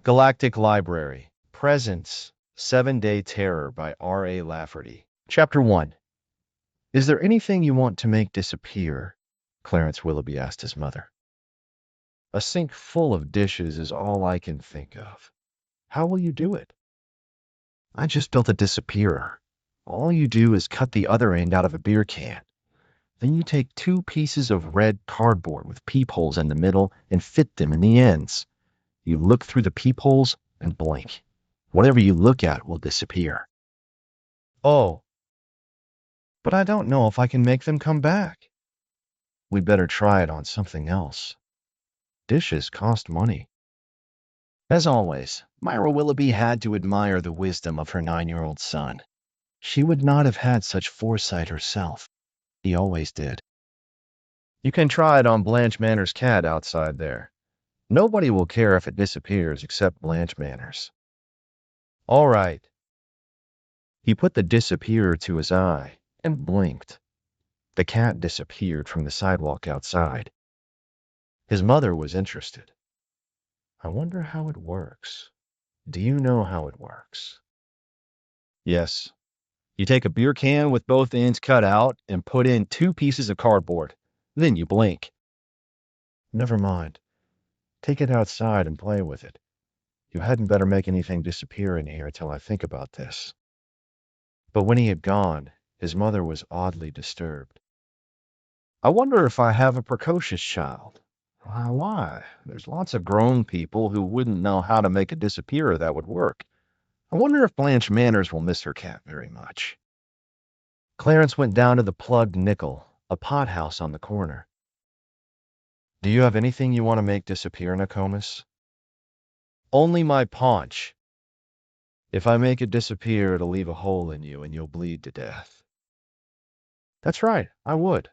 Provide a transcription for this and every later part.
Galactic Library. Presence. 7-Day Terror by R.A. Lafferty. Chapter 1. Is there anything you want to make disappear? Clarence Willoughby asked his mother. A sink full of dishes is all I can think of. How will you do it? I just built a disappearer. All you do is cut the other end out of a beer can. Then you take 2 pieces of red cardboard with peepholes in the middle and fit them in the ends. You look through the peepholes and blink. Whatever you look at will disappear. Oh, but I don't know if I can make them come back. We'd better try it on something else. Dishes cost money. As always, Myra Willoughby had to admire the wisdom of her 9-year-old son. She would not have had such foresight herself. He always did. You can try it on Blanche Manor's cat outside there. Nobody will care if it disappears except Blanche Manners. All right. He put the disappearer to his eye and blinked. The cat disappeared from the sidewalk outside. His mother was interested. I wonder how it works. Do you know how it works? Yes. You take a beer can with both ends cut out and put in 2 pieces of cardboard. Then you blink. Never mind. Take it outside and play with it. You hadn't better make anything disappear in here till I think about this. But when he had gone, his mother was oddly disturbed. I wonder if I have a precocious child. Why? There's lots of grown people who wouldn't know how to make a disappearer that would work. I wonder if Blanche Manners will miss her cat very much. Clarence went down to the Plugged Nickel, a pothouse on the corner. Do you have anything you want to make disappear, Nokomis? Only my paunch. If I make it disappear, it'll leave a hole in you and you'll bleed to death. That's right, I would.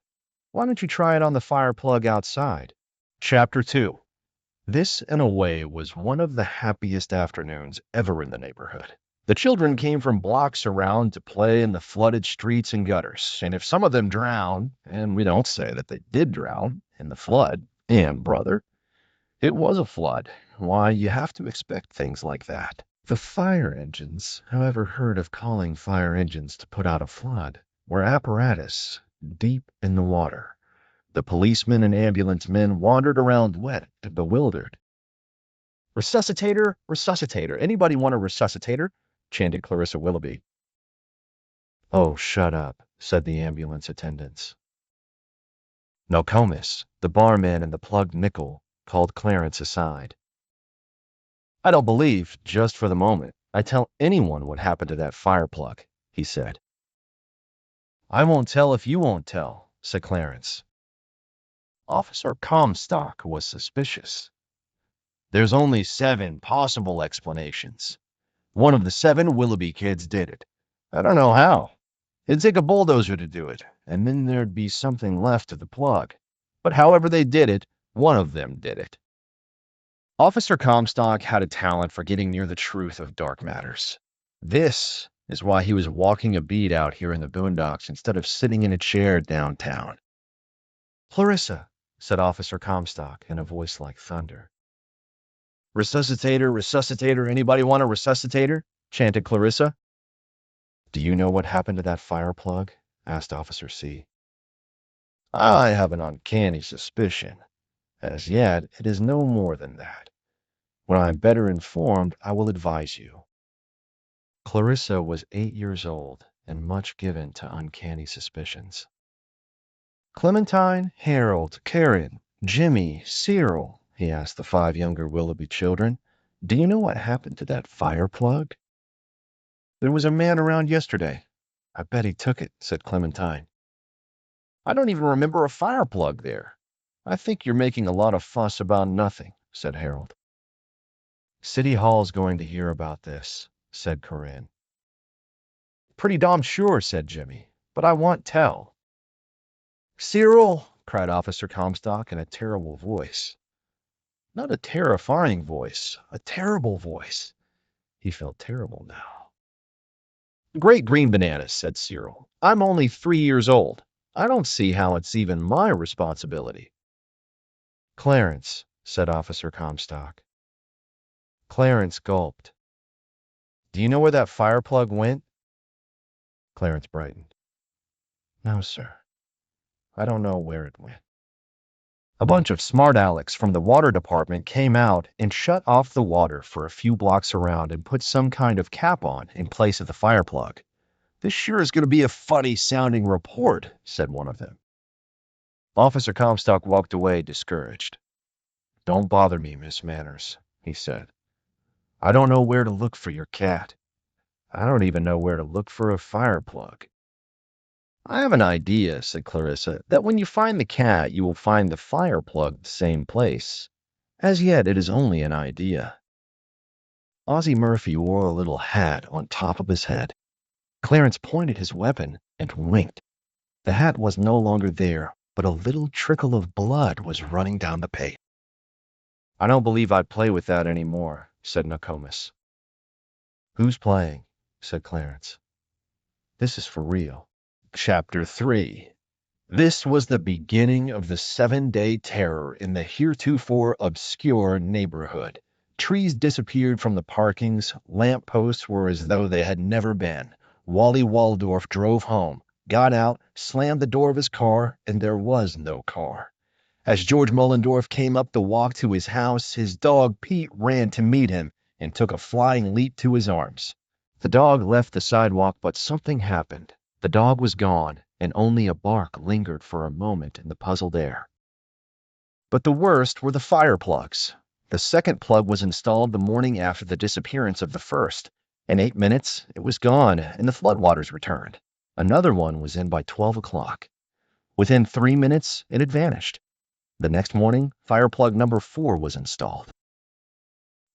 Why don't you try it on the fire plug outside? Chapter 2. This, in a way, was one of the happiest afternoons ever in the neighborhood. The children came from blocks around to play in the flooded streets and gutters, and if some of them drowned, and we don't say that they did drown in the flood, and brother, it was a flood. Why, you have to expect things like that. The fire engines, however, heard of calling fire engines to put out a flood, were apparatus deep in the water. The policemen and ambulance men wandered around wet and bewildered. Resuscitator, resuscitator. Anybody want a resuscitator? Chanted Clarissa Willoughby. Oh, shut up, said the ambulance attendants. Nokomis, the barman in the Plugged Nickel, called Clarence aside. I don't believe, just for the moment, I tell anyone what happened to that fire plug, he said. I won't tell if you won't tell, said Clarence. Officer Comstock was suspicious. There's only 7 possible explanations. One of the 7 Willoughby kids did it. I don't know how. It'd take a bulldozer to do it, and then there'd be something left of the plug. But however they did it, one of them did it. Officer Comstock had a talent for getting near the truth of dark matters. This is why he was walking a beat out here in the boondocks instead of sitting in a chair downtown. Clarissa, said Officer Comstock in a voice like thunder. Resuscitator, resuscitator, anybody want a resuscitator? Chanted Clarissa. Do you know what happened to that fire plug? Asked Officer C. I have an uncanny suspicion. As yet, it is no more than that. When I am better informed, I will advise you. Clarissa was 8 years old and much given to uncanny suspicions. Clementine, Harold, Karen, Jimmy, Cyril, he asked the 5 younger Willoughby children, do you know what happened to that fire plug? There was a man around yesterday. I bet he took it, said Clementine. I don't even remember a fire plug there. I think you're making a lot of fuss about nothing, said Harold. City Hall's going to hear about this, said Corinne. Pretty darn sure, said Jimmy, but I won't tell. Cyril, cried Officer Comstock in a terrible voice. Not a terrifying voice, a terrible voice. He felt terrible now. Great green bananas, said Cyril. I'm only 3 years old. I don't see how it's even my responsibility. Clarence, said Officer Comstock. Clarence gulped. Do you know where that fire plug went? Clarence brightened. No, sir. I don't know where it went. A bunch of smart Alecks from the water department came out and shut off the water for a few blocks around and put some kind of cap on in place of the fire plug. This sure is going to be a funny sounding report, said one of them. Officer Comstock walked away discouraged. Don't bother me, Miss Manners, he said. I don't know where to look for your cat. I don't even know where to look for a fire plug. I have an idea, said Clarissa, that when you find the cat, you will find the fire plug the same place. As yet, it is only an idea. Ozzie Murphy wore a little hat on top of his head. Clarence pointed his weapon and winked. The hat was no longer there, but a little trickle of blood was running down the page. I don't believe I'd play with that any more, said Nokomis. Who's playing? Said Clarence. This is for real. Chapter 3. This was the beginning of the 7-day terror in the heretofore obscure neighborhood. Trees disappeared from the parkings, lamp posts were as though they had never been. Wally Waldorf drove home, got out, slammed the door of his car, and there was no car. As George Mullendorf came up the walk to his house, his dog Pete ran to meet him and took a flying leap to his arms. The dog left the sidewalk, but something happened. The dog was gone, and only a bark lingered for a moment in the puzzled air. But the worst were the fire plugs. The second plug was installed the morning after the disappearance of the first. In 8 minutes, it was gone, and the floodwaters returned. Another one was in by 12 o'clock. Within 3 minutes, it had vanished. The next morning, fire plug number 4 was installed.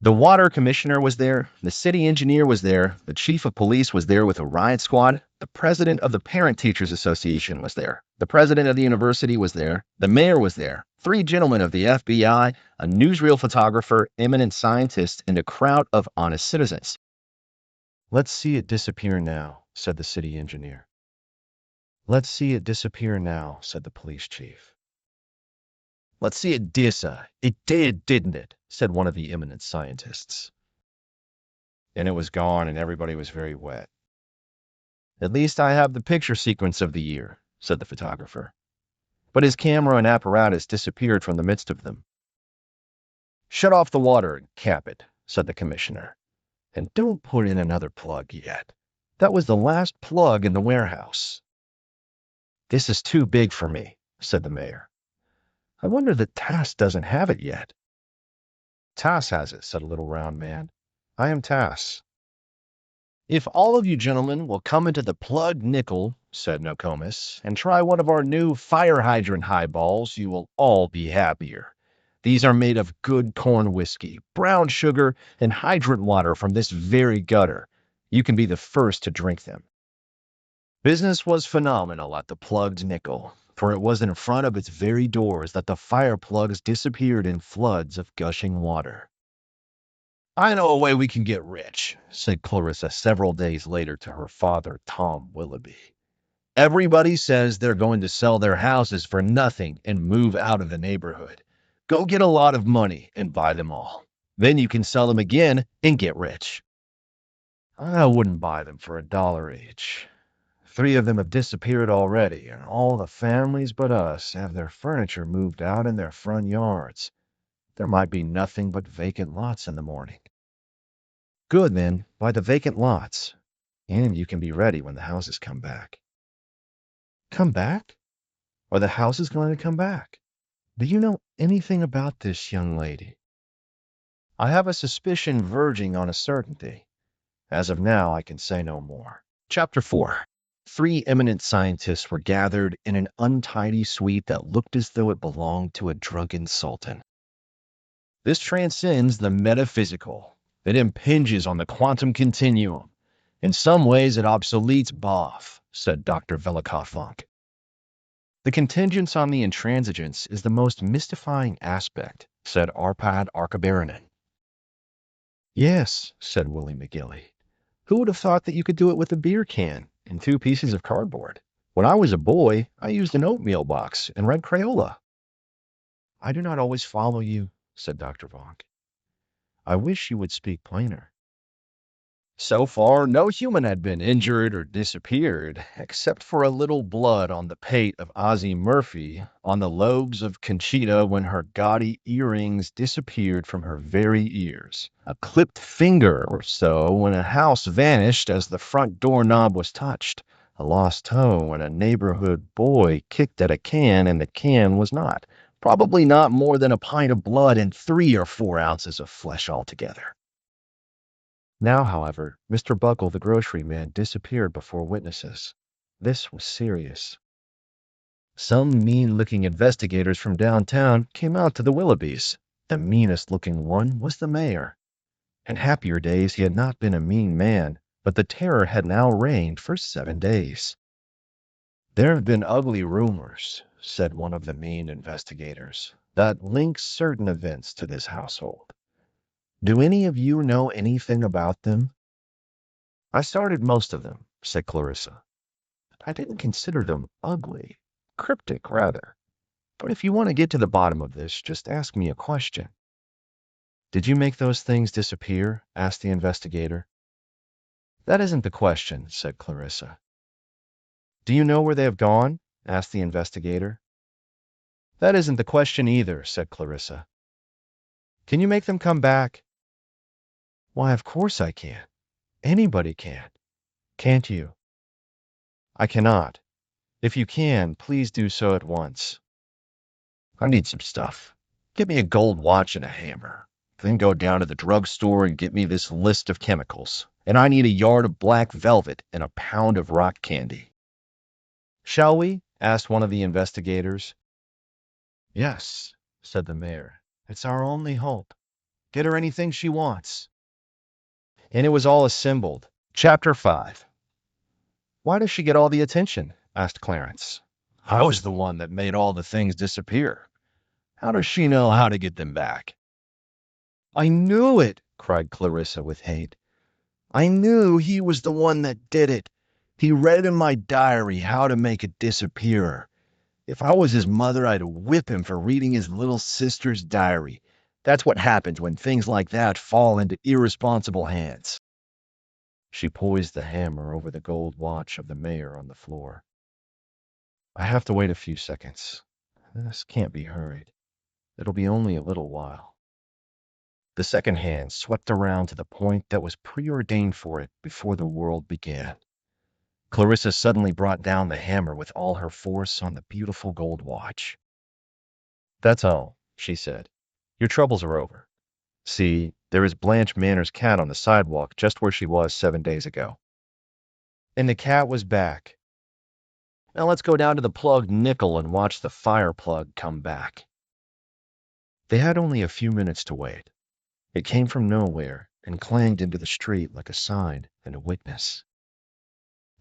The water commissioner was there, the city engineer was there, the chief of police was there with a riot squad, the president of the Parent Teachers Association was there, the president of the university was there, the mayor was there, 3 gentlemen of the FBI, a newsreel photographer, eminent scientists, and a crowd of honest citizens. Let's see it disappear now, said the city engineer. Let's see it disappear now, said the police chief. Let's see it It did, didn't it? Said one of the eminent scientists. And it was gone, and everybody was very wet. At least I have the picture sequence of the year, said the photographer. But his camera and apparatus disappeared from the midst of them. Shut off the water and cap it, said the commissioner. And don't put in another plug yet. That was the last plug in the warehouse. This is too big for me, said the mayor. I wonder that Tass doesn't have it yet. Tass has it, said a little round man. I am Tass. If all of you gentlemen will come into the Plugged Nickel, said Nokomis, and try one of our new fire hydrant highballs, you will all be happier. These are made of good corn whiskey, brown sugar, and hydrant water from this very gutter. You can be the first to drink them. Business was phenomenal at the Plugged Nickel, for it was in front of its very doors that the fire plugs disappeared in floods of gushing water. I know a way we can get rich, said Clarissa several days later to her father, Tom Willoughby. Everybody says they're going to sell their houses for nothing and move out of the neighborhood. Go get a lot of money and buy them all. Then you can sell them again and get rich. I wouldn't buy them for $1 each. 3 of them have disappeared already, and all the families but us have their furniture moved out in their front yards. There might be nothing but vacant lots in the morning. Good, then, buy the vacant lots, and you can be ready when the houses come back. Come back? Are the houses going to come back? Do you know anything about this, young lady? I have a suspicion verging on a certainty. As of now, I can say no more. Chapter 4. 3 eminent scientists were gathered in an untidy suite that looked as though it belonged to a drunken sultan. This transcends the metaphysical. It impinges on the quantum continuum. In some ways, it obsoletes Boff, said Dr. Velikov. The contingence on the intransigence is the most mystifying aspect, said Arpad Arkabaranin. Yes, said Willie McGilly. Who would have thought that you could do it with a beer can and 2 pieces of cardboard? When I was a boy, I used an oatmeal box and read Crayola. I do not always follow you, said Dr. Vonk. I wish you would speak plainer. So far, no human had been injured or disappeared, except for a little blood on the pate of Ozzie Murphy, on the lobes of Conchita when her gaudy earrings disappeared from her very ears, a clipped finger or so when a house vanished as the front doorknob was touched, a lost toe when a neighborhood boy kicked at a can and the can was not, probably not more than a pint of blood and 3 or 4 ounces of flesh altogether. Now, however, Mr. Buckle, the grocery man, disappeared before witnesses. This was serious. Some mean-looking investigators from downtown came out to the Willoughbys. The meanest-looking one was the mayor. In happier days, he had not been a mean man, but the terror had now reigned for 7 days. There have been ugly rumors, said one of the mean investigators, that link certain events to this household. Do any of you know anything about them? I started most of them, said Clarissa. I didn't consider them ugly. Cryptic, rather. But if you want to get to the bottom of this, just ask me a question. Did you make those things disappear? Asked the investigator. That isn't the question, said Clarissa. Do you know where they have gone? Asked the investigator. That isn't the question either, said Clarissa. Can you make them come back? Why, of course I can. Anybody can. Can't you? I cannot. If you can, please do so at once. I need some stuff. Get me a gold watch and a hammer. Then go down to the drugstore and get me this list of chemicals. And I need a yard of black velvet and a pound of rock candy. Shall we? Asked one of the investigators. Yes, said the mayor. It's our only hope. Get her anything she wants. And it was all assembled. Chapter 5. Why does she get all the attention? Asked Clarence. I was the one that made all the things disappear. How does she know how to get them back? I knew it, cried Clarissa with hate. I knew he was the one that did it. He read in my diary how to make it disappear. If I was his mother, I'd whip him for reading his little sister's diary. That's what happens when things like that fall into irresponsible hands. She poised the hammer over the gold watch of the mayor on the floor. I have to wait a few seconds. This can't be hurried. It'll be only a little while. The second hand swept around to the point that was preordained for it before the world began. Clarissa suddenly brought down the hammer with all her force on the beautiful gold watch. That's all, she said. Your troubles are over. See, there is Blanche Manor's cat on the sidewalk just where she was 7 days ago. And the cat was back. Now let's go down to the plugged nickel and watch the fire plug come back. They had only a few minutes to wait. It came from nowhere and clanged into the street like a sign and a witness.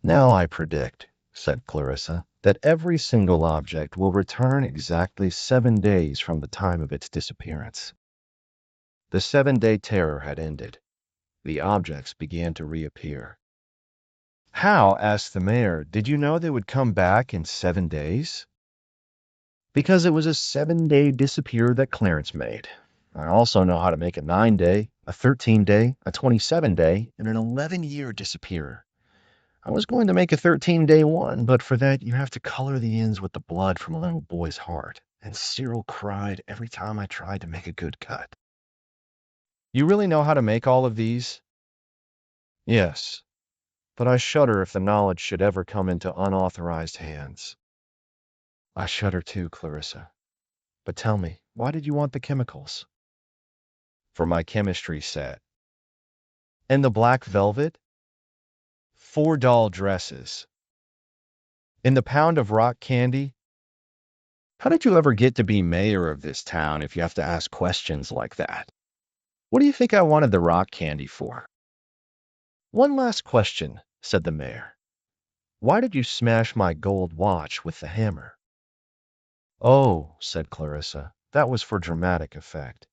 Now I predict, said Clarissa, that every single object will return exactly 7 days from the time of its disappearance. The 7-day terror had ended. The objects began to reappear. How, asked the mayor, did you know they would come back in 7 days? Because it was a 7-day disappear that Clarence made. I also know how to make a 9-day, a 13-day, a 27-day, and an 11-year disappear. I was going to make a 13-day one, but for that you have to color the ends with the blood from a little boy's heart, and Cyril cried every time I tried to make a good cut. You really know how to make all of these? Yes, but I shudder if the knowledge should ever come into unauthorized hands. I shudder too, Clarissa. But tell me, why did you want the chemicals? For my chemistry set. And the black velvet? 4 doll dresses. And the pound of rock candy? How did you ever get to be mayor of this town if you have to ask questions like that? What do you think I wanted the rock candy for? One last question, said the mayor. Why did you smash my gold watch with the hammer? Oh, said Clarissa, that was for dramatic effect.